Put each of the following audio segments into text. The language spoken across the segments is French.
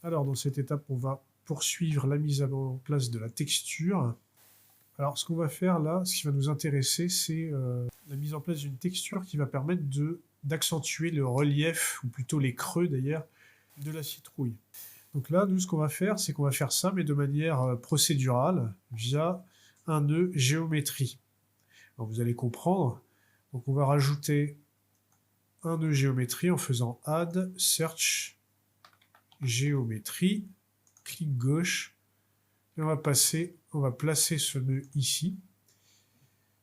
Alors, dans cette étape, on va poursuivre la mise en place de la texture. Alors, ce qu'on va faire là, ce qui va nous intéresser, c'est la mise en place d'une texture qui va permettre d'accentuer le relief, ou plutôt les creux d'ailleurs, de la citrouille. Donc là, nous, ce qu'on va faire, c'est qu'on va faire ça, mais de manière procédurale, via un nœud géométrie. Alors, vous allez comprendre. Donc, on va rajouter un nœud géométrie en faisant Add, Search, Géométrie, clic gauche, et on va placer ce nœud ici.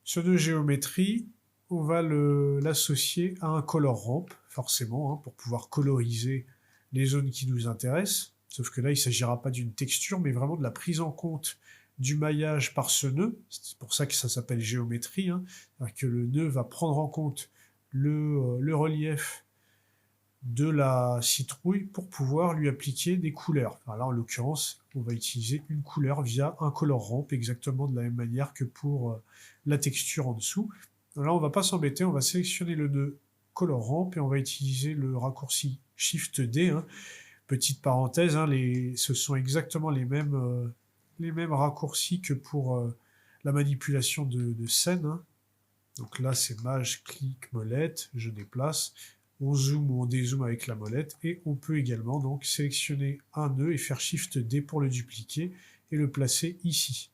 Ce nœud géométrie, on va l'associer à un color ramp, forcément, hein, pour pouvoir coloriser les zones qui nous intéressent. Sauf que là, il ne s'agira pas d'une texture, mais vraiment de la prise en compte du maillage par ce nœud. C'est pour ça que ça s'appelle géométrie, hein. C'est-à-dire que le nœud va prendre en compte le relief de la citrouille pour pouvoir lui appliquer des couleurs. Alors là, en l'occurrence, on va utiliser une couleur via un color ramp, exactement de la même manière que pour la texture en dessous. Alors là, on ne va pas s'embêter, on va sélectionner le nœud color ramp et on va utiliser le raccourci Shift D. Hein. Petite parenthèse, hein, ce sont exactement les mêmes raccourcis que pour la manipulation de scène. Hein. Donc là, c'est maj, clic, molette, je déplace. On zoome ou on dézoome avec la molette et on peut également donc sélectionner un nœud et faire Shift D pour le dupliquer et le placer ici.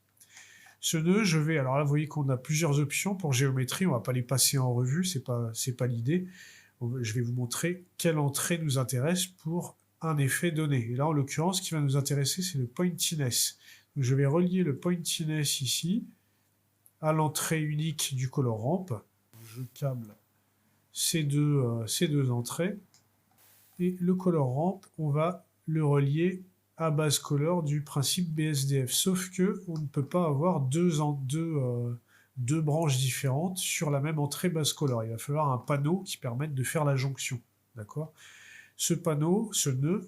Ce nœud, alors là vous voyez qu'on a plusieurs options pour géométrie, on ne va pas les passer en revue, c'est pas l'idée. Je vais vous montrer quelle entrée nous intéresse pour un effet donné. Et là en l'occurrence, ce qui va nous intéresser, c'est le pointiness. Donc, je vais relier le pointiness ici à l'entrée unique du color ramp. Je câble ces deux entrées. Et le color ramp, on va le relier à base color du principe BSDF. Sauf que on ne peut pas avoir deux branches différentes sur la même entrée base color. Il va falloir un panneau qui permette de faire la jonction. D'accord ? Ce panneau, ce nœud,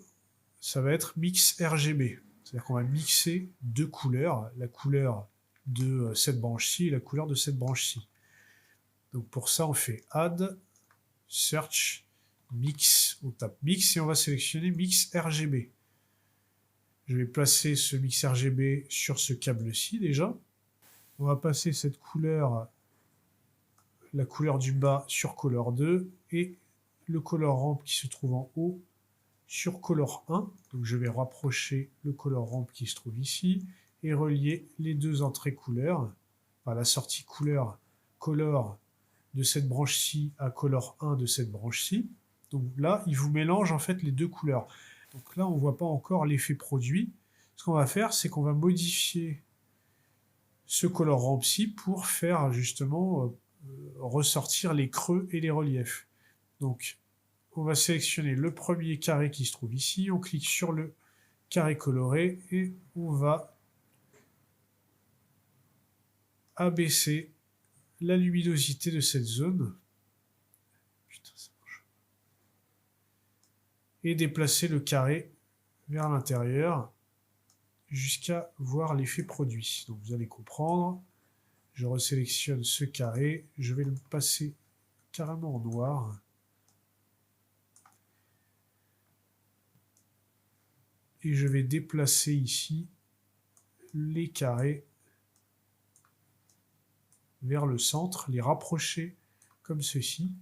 ça va être mix RGB. C'est-à-dire qu'on va mixer deux couleurs, la couleur de cette branche-ci et la couleur de cette branche-ci. Donc pour ça, on fait Add, Search, Mix, on tape Mix et on va sélectionner Mix RGB. Je vais placer ce Mix RGB sur ce câble-ci déjà. On va passer cette couleur, la couleur du bas sur Color 2 et le Color Ramp qui se trouve en haut sur Color 1. Donc je vais rapprocher le Color Ramp qui se trouve ici et relier les deux entrées couleurs, enfin la sortie couleur color de cette branche-ci à color 1 de cette branche-ci. Donc là, il vous mélange en fait les deux couleurs. Donc là, on ne voit pas encore l'effet produit. Ce qu'on va faire, c'est qu'on va modifier ce color ramp-ci pour faire justement ressortir les creux et les reliefs. Donc, on va sélectionner le premier carré qui se trouve ici, on clique sur le carré coloré et on va abaisser la luminosité de cette zone. Putain, ça marche. Et déplacer le carré vers l'intérieur jusqu'à voir l'effet produit. Donc vous allez comprendre, je resélectionne ce carré, je vais le passer carrément en noir. Et je vais déplacer ici les carrés vers le centre, les rapprocher comme ceci.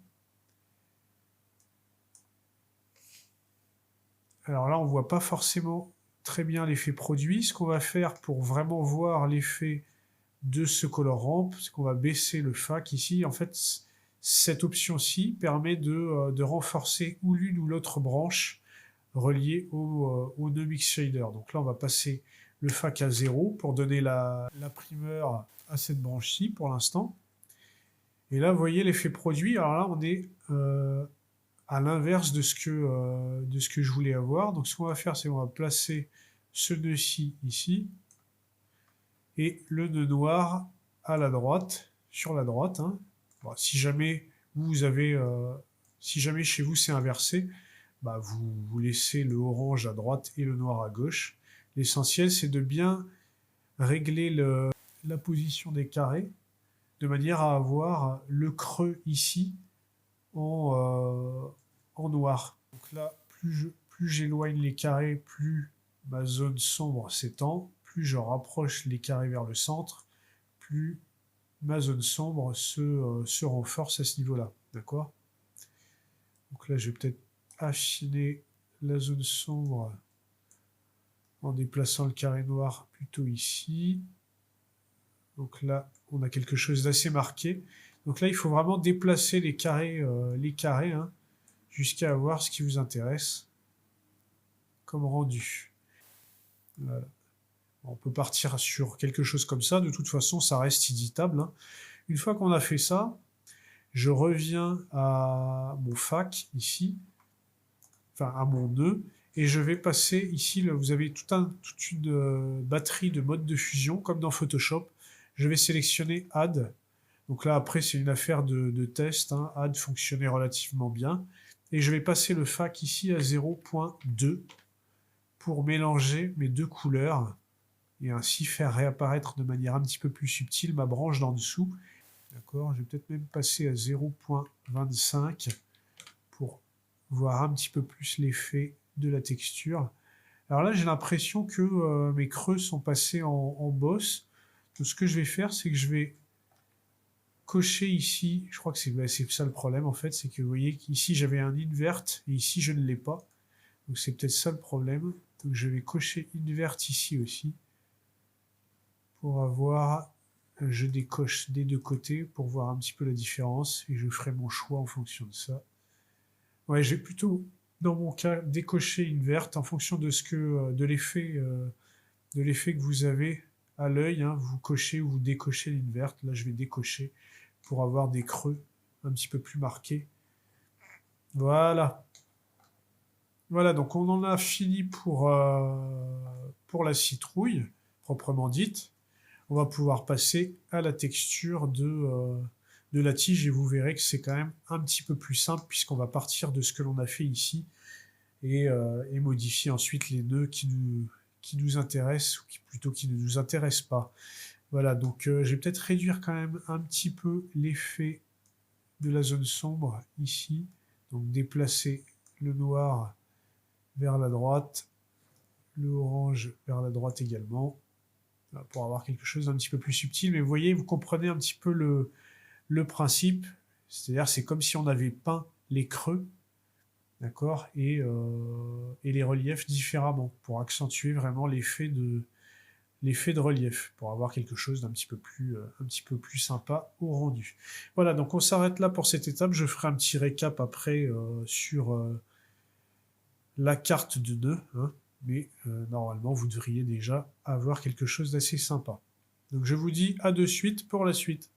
Alors là, on ne voit pas forcément très bien l'effet produit. Ce qu'on va faire pour vraiment voir l'effet de ce color ramp, c'est qu'on va baisser le FAC ici. En fait, cette option-ci permet de renforcer ou l'une ou l'autre branche reliée au nœud mix shader. Donc là, on va passer le FAC à 0 pour donner la primeur à cette branche-ci pour l'instant. Et là, vous voyez l'effet produit. Alors là, on est à l'inverse de ce que je voulais avoir. Donc ce qu'on va faire, c'est qu'on va placer ce nœud-ci ici et le nœud noir à la droite, sur la droite. Hein. Bon, si jamais chez vous c'est inversé, bah vous laissez le orange à droite et le noir à gauche. L'essentiel, c'est de bien régler la position des carrés de manière à avoir le creux ici en noir. Donc là, plus j'éloigne les carrés, plus ma zone sombre s'étend, plus je rapproche les carrés vers le centre, plus ma zone sombre se renforce à ce niveau-là. D'accord? Donc là, je vais peut-être affiner la zone sombre en déplaçant le carré noir plutôt ici. Donc là, on a quelque chose d'assez marqué. Donc là, il faut vraiment déplacer les carrés hein, jusqu'à avoir ce qui vous intéresse comme rendu. Voilà. On peut partir sur quelque chose comme ça. De toute façon, ça reste éditable. Hein. Une fois qu'on a fait ça, je reviens à mon fac ici, enfin à mon nœud, et je vais passer ici, là, vous avez toute une batterie de modes de fusion, comme dans Photoshop. Je vais sélectionner Add. Donc là, après, c'est une affaire de test. Hein. Add fonctionnait relativement bien. Et je vais passer le fac ici à 0.2 pour mélanger mes deux couleurs et ainsi faire réapparaître de manière un petit peu plus subtile ma branche d'en dessous. D'accord, je vais peut-être même passer à 0.25 pour voir un petit peu plus l'effet de la texture. Alors là, j'ai l'impression que mes creux sont passés en boss. Donc ce que je vais faire, c'est que je vais cocher ici, je crois que c'est ça le problème en fait, c'est que vous voyez qu'ici j'avais un invert et ici je ne l'ai pas. Donc c'est peut-être ça le problème. Donc je vais cocher invert ici aussi pour avoir, je décoche des deux côtés pour voir un petit peu la différence et je ferai mon choix en fonction de ça. Ouais, j'ai plutôt, dans mon cas, décoché invert en fonction de ce que, de l'effet que vous avez à l'œil. Hein, vous cochez ou vous décochez l'invert. Là, je vais décocher pour avoir des creux un petit peu plus marqués. Voilà. Voilà, donc on en a fini pour la citrouille, proprement dite. On va pouvoir passer à la texture de la tige et vous verrez que c'est quand même un petit peu plus simple puisqu'on va partir de ce que l'on a fait ici et modifier ensuite les nœuds qui nous intéressent ou plutôt qui ne nous intéressent pas. Voilà, donc je vais peut-être réduire quand même un petit peu l'effet de la zone sombre ici. Donc déplacer le noir vers la droite, le orange vers la droite également, pour avoir quelque chose d'un petit peu plus subtil. Mais vous voyez, vous comprenez un petit peu le principe. C'est-à-dire, c'est comme si on avait peint les creux, d'accord, et les reliefs différemment, pour accentuer vraiment l'effet de relief, pour avoir quelque chose d'un petit peu plus sympa au rendu. Voilà, donc on s'arrête là pour cette étape. Je ferai un petit récap après sur la carte de nœud, hein, mais normalement vous devriez déjà avoir quelque chose d'assez sympa. Donc je vous dis à de suite pour la suite.